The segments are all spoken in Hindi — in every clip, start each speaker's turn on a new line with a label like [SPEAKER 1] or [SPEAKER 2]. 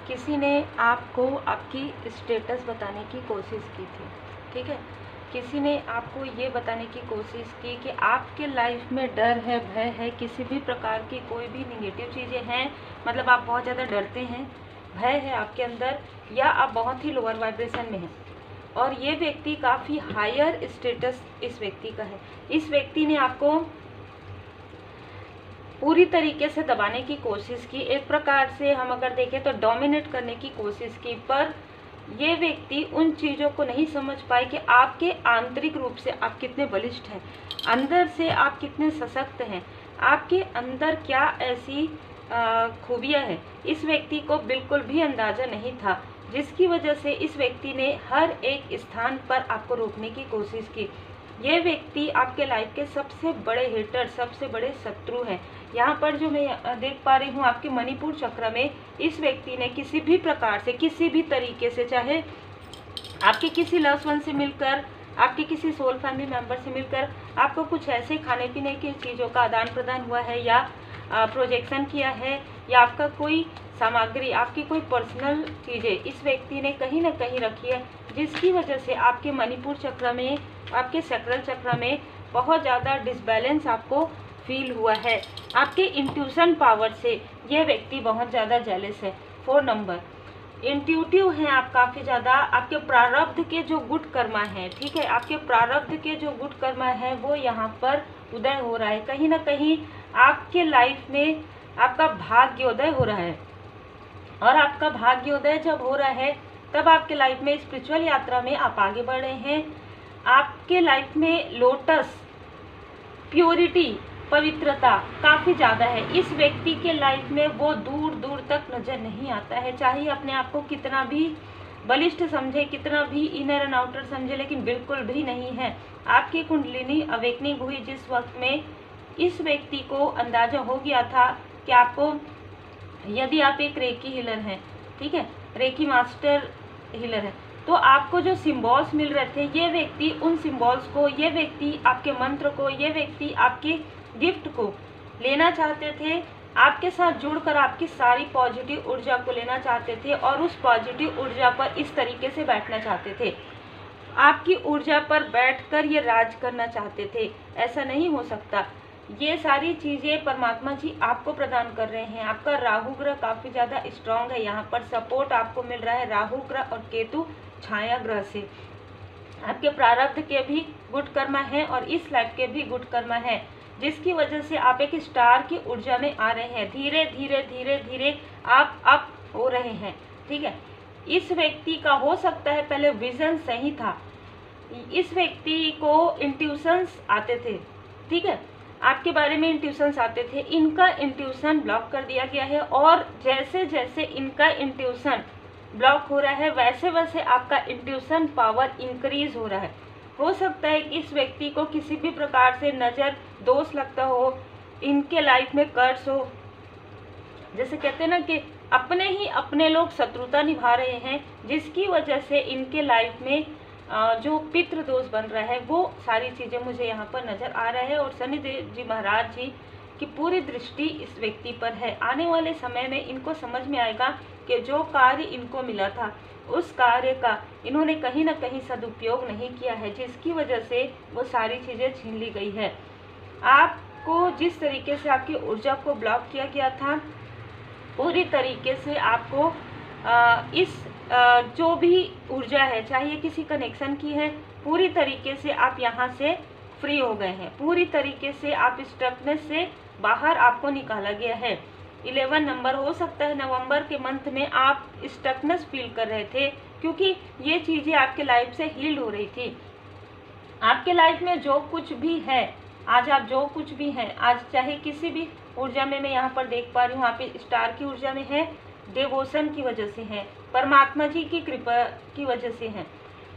[SPEAKER 1] किसी ने आपको आपकी स्टेटस बताने की कोशिश की थी, ठीक है। किसी ने आपको ये बताने की कोशिश की कि आपके लाइफ में डर है, भय है, किसी भी प्रकार की कोई भी निगेटिव चीज़ें हैं, मतलब आप बहुत ज़्यादा डरते हैं, भय है आपके अंदर, या आप बहुत ही लोअर वाइब्रेशन में हैं। और ये व्यक्ति काफ़ी हायर स्टेटस इस व्यक्ति का है। इस व्यक्ति ने आपको पूरी तरीके से दबाने की कोशिश की, एक प्रकार से हम अगर देखें तो डोमिनेट करने की कोशिश की, पर ये व्यक्ति उन चीज़ों को नहीं समझ पाए कि आपके आंतरिक रूप से आप कितने बलिष्ठ हैं, अंदर से आप कितने सशक्त हैं, आपके अंदर क्या ऐसी खूबियाँ हैं। इस व्यक्ति को बिल्कुल भी अंदाज़ा नहीं था, जिसकी वजह से इस व्यक्ति ने हर एक स्थान पर आपको रोकने की कोशिश की। ये व्यक्ति आपके लाइफ के सबसे बड़े हेटर, सबसे बड़े शत्रु हैं। यहाँ पर जो मैं देख पा रही हूँ, आपके मणिपुर चक्र में इस व्यक्ति ने किसी भी प्रकार से, किसी भी तरीके से, चाहे आपके किसी लव्ड वन से मिलकर, आपके किसी सोल फैमिली मेंबर से मिलकर आपको कुछ ऐसे खाने पीने की चीज़ों का आदान प्रदान हुआ है, या प्रोजेक्शन किया है, या आपका कोई सामग्री, आपकी कोई पर्सनल चीज़ें इस व्यक्ति ने कहीं ना कहीं रखी है, जिसकी वजह से आपके मणिपुर चक्र में, आपके सैक्रल चक्र में बहुत ज़्यादा डिसबैलेंस आपको फील हुआ है। आपके इंट्यूशन पावर से यह व्यक्ति बहुत ज़्यादा जेलस है। 4 नंबर, इंट्यूटिव हैं आप काफ़ी ज़्यादा। आपके प्रारब्ध के जो गुड कर्मा है, ठीक है, आपके प्रारब्ध के जो गुड कर्मा है वो यहाँ पर उदय हो रहा है। कहीं ना कहीं आपके लाइफ में आपका भाग्योदय हो रहा है, और आपका भाग्योदय जब हो रहा है तब आपके लाइफ में स्पिरिचुअल यात्रा में आप आगे बढ़ रहे हैं। आपके लाइफ में लोटस, प्योरिटी, पवित्रता काफ़ी ज़्यादा है। इस व्यक्ति के लाइफ में वो दूर दूर तक नज़र नहीं आता है, चाहे अपने आप को कितना भी बलिष्ठ समझे, कितना भी इनर एंड आउटर समझे, लेकिन बिल्कुल भी नहीं है। आपकी कुंडलिनी अवेकनिंग हुई जिस वक्त में, इस व्यक्ति को अंदाज़ा हो गया था कि आपको, यदि आप एक रेकी हीलर हैं, ठीक है, रेकी मास्टर हीलर है, तो आपको जो सिम्बॉल्स मिल रहे थे, ये व्यक्ति उन सिम्बॉल्स को, ये व्यक्ति आपके मंत्र को, ये व्यक्ति आपके गिफ्ट को लेना चाहते थे, आपके साथ जुड़कर आपकी सारी पॉजिटिव ऊर्जा को लेना चाहते थे, और उस पॉजिटिव ऊर्जा पर इस तरीके से बैठना चाहते थे, आपकी ऊर्जा पर बैठकर ये राज करना चाहते थे। ऐसा नहीं हो सकता। ये सारी चीज़ें परमात्मा जी आपको प्रदान कर रहे हैं। आपका राहु ग्रह काफ़ी ज़्यादा स्ट्रांग है, यहाँ पर सपोर्ट आपको मिल रहा है राहु ग्रह और केतु छाया ग्रह से। आपके प्रारब्ध के भी गुड कर्मा है और इस लाइफ के भी गुड कर्मा है, जिसकी वजह से आप एक स्टार की ऊर्जा में आ रहे हैं। धीरे धीरे धीरे धीरे आप अप हो रहे हैं, ठीक है। इस व्यक्ति का हो सकता है पहले विजन सही था, इस व्यक्ति को इंट्यूशंस आते थे, ठीक है, आपके बारे में इंट्यूशंस आते थे, इनका इंट्यूशन ब्लॉक कर दिया गया है, और जैसे जैसे इनका इंट्यूशन ब्लॉक हो रहा है वैसे वैसे आपका इंट्यूशन पावर इंक्रीज हो रहा है। हो सकता है कि इस व्यक्ति को किसी भी प्रकार से नज़र दोष लगता हो, इनके लाइफ में कर्स हो, जैसे कहते हैं ना कि अपने ही अपने लोग शत्रुता निभा रहे हैं, जिसकी वजह से इनके लाइफ में जो पितृ दोष बन रहा है, वो सारी चीज़ें मुझे यहाँ पर नज़र आ रहा है। और शनिदेव जी महाराज जी की पूरी दृष्टि इस व्यक्ति पर है। आने वाले समय में इनको समझ में आएगा कि जो कार्य इनको मिला था उस कार्य का इन्होंने कहीं ना कहीं सदुपयोग नहीं किया है, जिसकी वजह से वो सारी चीज़ें छीन ली गई है। आपको जिस तरीके से आपकी ऊर्जा को ब्लॉक किया गया था, पूरी तरीके से आपको इस जो भी ऊर्जा है, चाहे ये किसी कनेक्शन की है, पूरी तरीके से आप यहाँ से फ्री हो गए हैं। पूरी तरीके से आप स्टकनेस से बाहर आपको निकाला गया है। 11 नंबर, हो सकता है नवंबर के मंथ में आप स्टकनेस फील कर रहे थे, क्योंकि ये चीज़ें आपके लाइफ से हील्ड हो रही थी। आपके लाइफ में जो कुछ भी है आज, आप जो कुछ भी हैं आज, चाहे किसी भी ऊर्जा में, मैं यहाँ पर देख पा रही हूँ, आप स्टार की ऊर्जा में है, डिवोशन की वजह से है, परमात्मा जी की कृपा की वजह से है।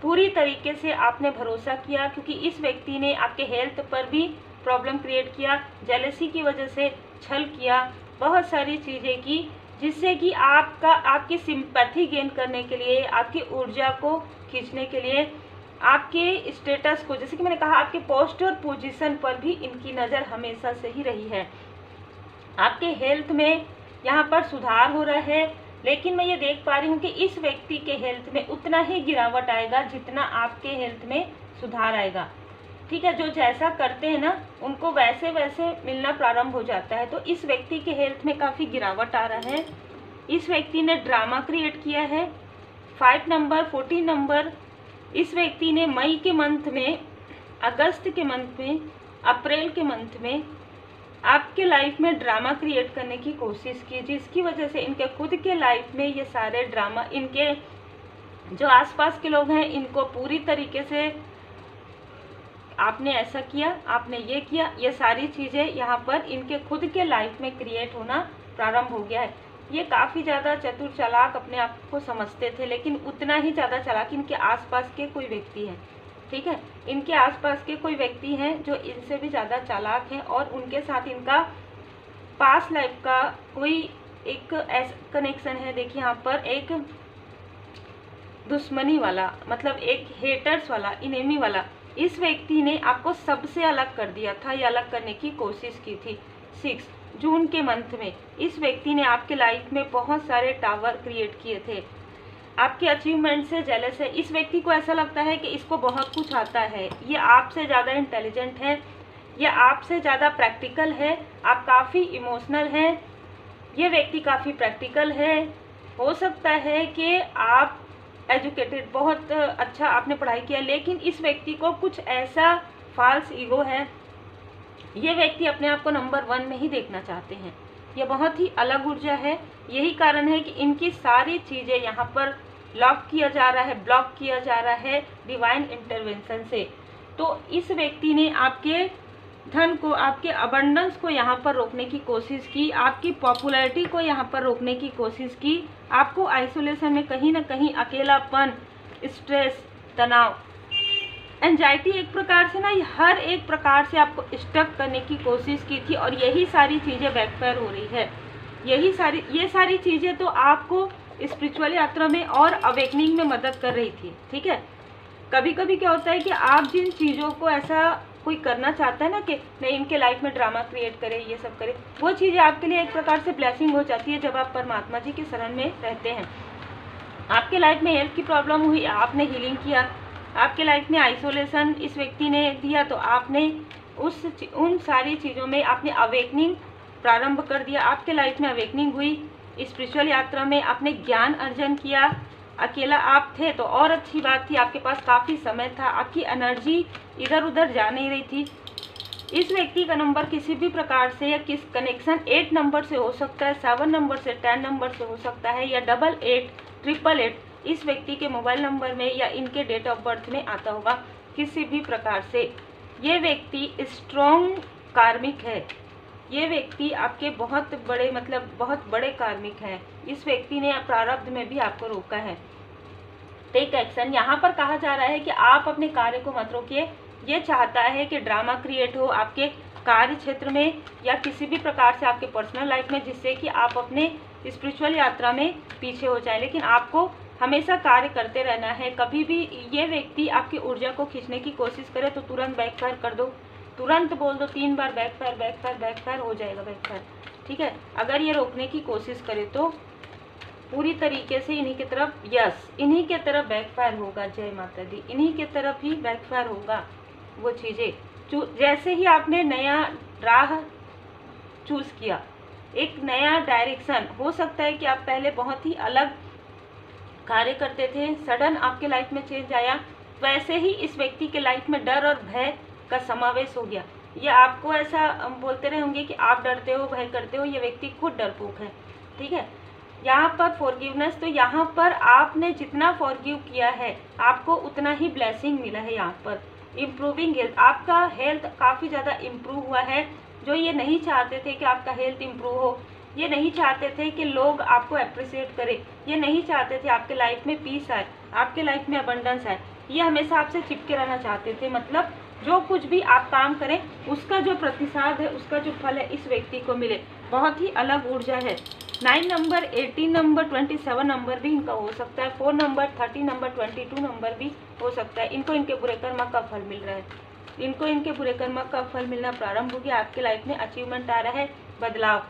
[SPEAKER 1] पूरी तरीके से आपने भरोसा किया, क्योंकि इस व्यक्ति ने आपके हेल्थ पर भी प्रॉब्लम क्रिएट किया, जेलसी की वजह से छल किया, बहुत सारी चीज़ें की, जिससे कि आपकी सिंपैथी गेन करने के लिए, आपकी ऊर्जा को खींचने के लिए, आपके स्टेटस को, जैसे कि मैंने कहा, आपके पोस्ट और पोजीशन पर भी इनकी नज़र हमेशा से ही रही है। आपके हेल्थ में यहाँ पर सुधार हो रहा है, लेकिन मैं ये देख पा रही हूँ कि इस व्यक्ति के हेल्थ में उतना ही गिरावट आएगा जितना आपके हेल्थ में सुधार आएगा। ठीक है, जो जैसा करते हैं ना उनको वैसे वैसे मिलना प्रारंभ हो जाता है। तो इस व्यक्ति के हेल्थ में काफ़ी गिरावट आ रहा है। इस व्यक्ति ने ड्रामा क्रिएट किया है। 5 नंबर, 14 नंबर, इस व्यक्ति ने मई के मंथ में, अगस्त के मंथ में, अप्रैल के मंथ में आपके लाइफ में ड्रामा क्रिएट करने की कोशिश की, जिसकी वजह से इनके खुद के लाइफ में ये सारे ड्रामा, इनके जो आसपास के लोग हैं इनको पूरी तरीके से आपने ऐसा किया, आपने ये किया, ये सारी चीज़ें यहाँ पर इनके खुद के लाइफ में क्रिएट होना प्रारंभ हो गया है। ये काफ़ी ज़्यादा चतुर चालाक अपने आप को समझते थे, लेकिन उतना ही ज़्यादा चालाक इनके आसपास के कोई व्यक्ति हैं। ठीक है, इनके आसपास के कोई व्यक्ति हैं जो इनसे भी ज़्यादा चालाक हैं और उनके साथ इनका पास्ट लाइफ का कोई एक ऐसा कनेक्शन है। देखिए यहाँ पर एक दुश्मनी वाला, मतलब एक हेटर्स वाला, इनेमी वाला। इस व्यक्ति ने आपको सबसे अलग कर दिया था या अलग करने की कोशिश की थी। 6 जून के मंथ में इस व्यक्ति ने आपके लाइफ में बहुत सारे टावर क्रिएट किए थे। आपके अचीवमेंट से जेलस है। इस व्यक्ति को ऐसा लगता है कि इसको बहुत कुछ आता है, ये आपसे ज़्यादा इंटेलिजेंट है, ये आपसे ज़्यादा प्रैक्टिकल है, आप काफ़ी इमोशनल हैं, ये व्यक्ति काफ़ी प्रैक्टिकल है। हो सकता है कि आप एजुकेटेड, बहुत अच्छा आपने पढ़ाई किया, लेकिन इस व्यक्ति को कुछ ऐसा फॉल्स ईगो है। ये व्यक्ति अपने आप को नंबर 1 में ही देखना चाहते हैं। ये बहुत ही अलग ऊर्जा है। यही कारण है कि इनकी सारी चीज़ें यहाँ पर लॉक किया जा रहा है, ब्लॉक किया जा रहा है डिवाइन इंटरवेंशन से। तो इस व्यक्ति ने आपके धन को, आपके अबंडेंस को यहाँ पर रोकने की कोशिश की, आपकी पॉपुलैरिटी को यहाँ पर रोकने की कोशिश की, आपको आइसोलेशन में कहीं ना कहीं अकेलापन, स्ट्रेस, तनाव, एंजाइटी, एक प्रकार से ना हर एक प्रकार से आपको स्टक करने की कोशिश की थी। और यही सारी चीज़ें बैकफायर हो रही है। ये सारी चीज़ें तो आपको स्पिरिचुअल यात्रा में और अवेकनिंग में मदद कर रही थी। ठीक है, कभी कभी क्या होता है कि आप जिन चीज़ों को ऐसा कोई करना चाहता है ना कि नहीं इनके लाइफ में ड्रामा क्रिएट करे, ये सब करे, वो चीज़ें आपके लिए एक प्रकार से ब्लेसिंग हो जाती है जब आप परमात्मा जी के शरण में रहते हैं। आपके लाइफ में हेल्थ की प्रॉब्लम हुई, आपने हीलिंग किया। आपके लाइफ में आइसोलेशन इस व्यक्ति ने दिया, तो आपने उन सारी चीज़ों में आपने अवेकनिंग प्रारंभ कर दिया। आपके लाइफ में अवेकनिंग हुई, स्पिरिचुअल यात्रा में आपने ज्ञान अर्जन किया। अकेला आप थे तो और अच्छी बात थी, आपके पास काफ़ी समय था, आपकी एनर्जी इधर उधर जा नहीं रही थी। इस व्यक्ति का नंबर किसी भी प्रकार से या किस कनेक्शन 8 नंबर से हो सकता है, 7 नंबर से, 10 नंबर से हो सकता है, या 88, 888 इस व्यक्ति के मोबाइल नंबर में या इनके डेट ऑफ बर्थ में आता होगा। किसी भी प्रकार से ये व्यक्ति स्ट्रॉन्ग कार्मिक है। ये व्यक्ति आपके बहुत बड़े, मतलब बहुत बड़े कार्मिक हैं। इस व्यक्ति ने प्रारब्ध में भी आपको रोका है। टेक एक्शन, यहाँ पर कहा जा रहा है कि आप अपने कार्य को मत रोकिए। ये चाहता है कि ड्रामा क्रिएट हो आपके कार्य क्षेत्र में या किसी भी प्रकार से आपके पर्सनल लाइफ में, जिससे कि आप अपने स्पिरिचुअल यात्रा में पीछे हो जाए। लेकिन आपको हमेशा कार्य करते रहना है। कभी भी ये व्यक्ति आपकी ऊर्जा को खींचने की कोशिश करे तो तुरंत बैकफायर कर दो, तुरंत बोल दो 3 बार बैकफायर बैकफायर बैकफायर, हो जाएगा बैकफायर। ठीक है, अगर ये रोकने की कोशिश करे तो पूरी तरीके से इन्हीं की तरफ, यस इन्हीं के तरफ बैकफायर होगा। जय माता दी, इन्हीं के तरफ ही बैकफायर होगा वो चीज़ें। जैसे ही आपने नया राह चूज़ किया, एक नया डायरेक्शन, हो सकता है कि आप पहले बहुत ही अलग कार्य करते थे, सडन आपके लाइफ में चेंज आया, वैसे ही इस व्यक्ति के लाइफ में डर और भय का समावेश हो गया। ये आपको ऐसा बोलते रहे होंगे कि आप डरते हो, भय करते हो, ये व्यक्ति खुद डरपोक है। ठीक है, यहाँ पर फॉरगिवनेस, तो यहाँ पर आपने जितना फॉरगिव किया है आपको उतना ही ब्लेसिंग मिला है। यहाँ पर इम्प्रूविंग हेल्थ, आपका हेल्थ काफ़ी ज़्यादा इम्प्रूव हुआ है। जो ये नहीं चाहते थे कि आपका हेल्थ इम्प्रूव हो, ये नहीं चाहते थे कि लोग आपको अप्रिशिएट करें, ये नहीं चाहते थे आपके लाइफ में पीस आए, आपके लाइफ में अबंडेंस आए, ये हमेशा आपसे चिपके रहना चाहते थे। मतलब जो कुछ भी आप काम करें उसका जो प्रतिसाद है, उसका जो फल है इस व्यक्ति को मिले। बहुत ही अलग ऊर्जा है। 9 नंबर, 18 नंबर, 27 नंबर भी इनका हो सकता है, 4 नंबर, 30 नंबर, 22 नंबर भी हो सकता है। इनको इनके बुरे कर्म का फल मिल रहा है, इनको इनके बुरे कर्म का फल मिलना प्रारंभ हो गया। आपके लाइफ में अचीवमेंट आ रहा है, बदलाव।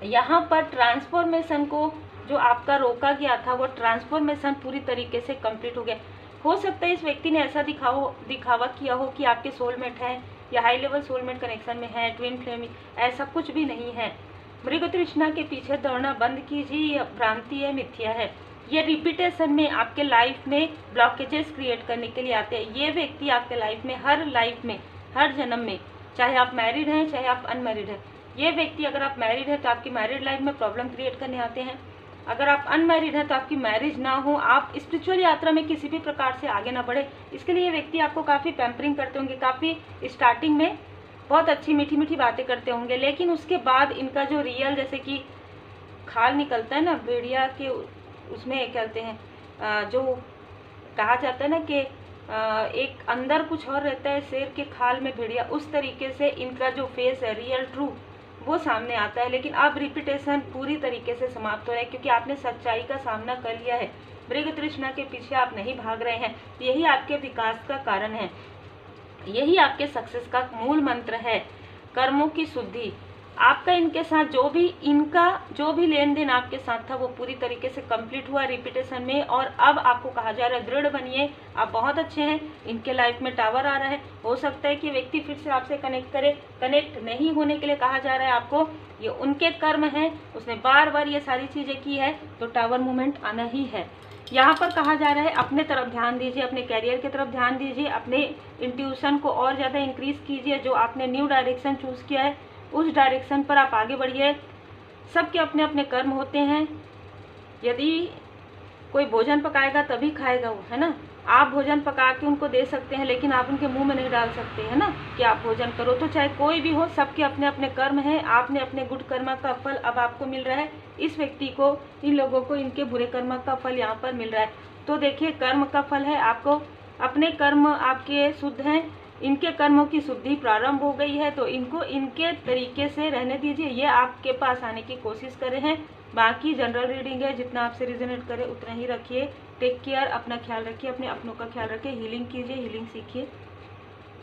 [SPEAKER 1] यहाँ पर ट्रांसफॉर्मेशन को जो आपका रोका गया था वो ट्रांसफॉर्मेशन पूरी तरीके से कंप्लीट हो गया। हो सकता है इस व्यक्ति ने ऐसा दिखावा किया हो कि आपके सोलमेट हैं या हाई लेवल सोलमेट कनेक्शन में है, ट्विन फ्लेम, ऐसा कुछ भी नहीं है। मृग तृष्णा के पीछे दौड़ना बंद कीजिए, यह भ्रांति है, मिथ्या है। ये रिपीटेशन में आपके लाइफ में ब्लॉकेजेस क्रिएट करने के लिए आते हैं। ये व्यक्ति आपके लाइफ में हर जन्म में, चाहे आप मैरिड हैं चाहे आप अनमैरिड हैं, ये व्यक्ति अगर आप मैरिड हैं तो आपकी मैरिड लाइफ में प्रॉब्लम क्रिएट करने आते हैं। अगर आप अनमैरिड हैं तो आपकी मैरिज ना हो, आप स्पिरिचुअल यात्रा में किसी भी प्रकार से आगे ना बढ़े, इसके लिए ये व्यक्ति आपको काफ़ी पैम्परिंग करते होंगे, काफ़ी स्टार्टिंग में बहुत अच्छी मीठी मीठी बातें करते होंगे, लेकिन उसके बाद इनका जो रियल, जैसे कि खाल निकलता है ना भेड़िया के, उसमें कहते हैं जो कहा जाता है ना कि एक अंदर कुछ और रहता है शेर के खाल में भेड़िया, उस तरीके से इनका जो फेस है रियल ट्रू वो सामने आता है। लेकिन अब रिपीटेशन पूरी तरीके से समाप्त हो रहा है क्योंकि आपने सच्चाई का सामना कर लिया है। मृग तृष्णा के पीछे आप नहीं भाग रहे हैं, यही आपके विकास का कारण है, यही आपके सक्सेस का मूल मंत्र है। कर्मों की शुद्धि, आपका इनके साथ जो भी लेन देन आपके साथ था वो पूरी तरीके से कंप्लीट हुआ रिपीटेशन में, और अब आपको कहा जा रहा है दृढ़ बनिए, आप बहुत अच्छे हैं। इनके लाइफ में टावर आ रहा है, हो सकता है कि व्यक्ति फिर से आपसे कनेक्ट करे, कनेक्ट नहीं होने के लिए कहा जा रहा है आपको, ये उनके कर्म हैं, उसने बार बार ये सारी चीज़ें की है तो टावर मूवमेंट आना ही है। यहाँ पर कहा जा रहा है अपने तरफ ध्यान दीजिए, अपने कैरियर की तरफ ध्यान दीजिए, अपने इंट्यूशन को और ज़्यादा इंक्रीज कीजिए, जो आपने न्यू डायरेक्शन चूज़ किया है उस डायरेक्शन पर आप आगे बढ़िए। सबके अपने अपने कर्म होते हैं, यदि कोई भोजन पकाएगा तभी खाएगा वो, है ना। आप भोजन पका के उनको दे सकते हैं लेकिन आप उनके मुंह में नहीं डाल सकते, है ना, कि आप भोजन करो। तो चाहे कोई भी हो, सबके अपने अपने कर्म हैं, आपने अपने गुड कर्म का फल अब आपको मिल रहा है, इस व्यक्ति को, इन लोगों को इनके बुरे कर्म का फल यहाँ पर मिल रहा है। तो देखिए कर्म का फल है, आपको अपने कर्म आपके शुद्ध हैं, इनके कर्मों की शुद्धि प्रारंभ हो गई है, तो इनको इनके तरीके से रहने दीजिए, ये आपके पास आने की कोशिश कर रहे हैं। बाकी जनरल रीडिंग है, जितना आपसे रिजोनेट करे उतना ही रखिए। टेक केयर, अपना ख्याल रखिए, अपने अपनों का ख्याल रखिए, हीलिंग कीजिए, हीलिंग सीखिए।